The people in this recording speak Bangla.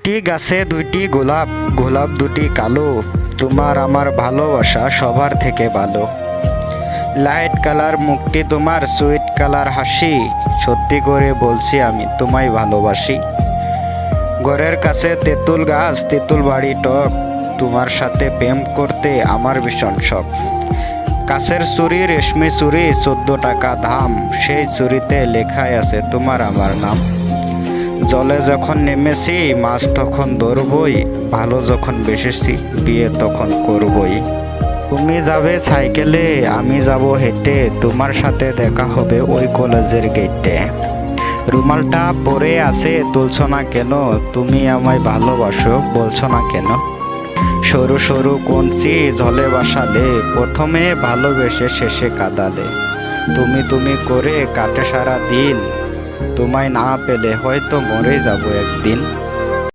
একটি গাছে দুইটি গোলাপ, গোলাপ দুটি কালো, তোমার আমার ভালোবাসা সবার থেকে ভালো। লাইট কালার মুখটি তোমার, সুইট কালার হাসি, সত্যি করে বলছি আমি তোমায় ভালোবাসি। ঘরের কাছে তেঁতুল গাছ, তেঁতুল বাড়ি টক, তোমার সাথে প্রেম করতে আমার ভীষণ শখ। কাছের চুড়ি রেশমি চুড়ি, 14 টাকা দাম, সেই চুড়িতে লেখাই আছে তোমার আমার নাম। জলে যখন নেমেছি মাছ তখন ধরবই, ভালো যখন বেসেছি বিয়ে তখন করবই। তুমি যাবে সাইকেলে আমি যাব হেঁটে, তোমার সাথে দেখা হবে ওই কলেজের গেটে। রুমালটা পরে আছে তুলছ না কেন, তুমি আমায় ভালোবাসো বলছো না কেন। সরু সরু কঞ্চি ঝলে বাসালে, প্রথমে ভালোবেসে শেষে কাঁদালে। তুমি তুমি করে কাটে সারা দিন, তোমায় না পেলে হয়তো মরে যাব একদিন।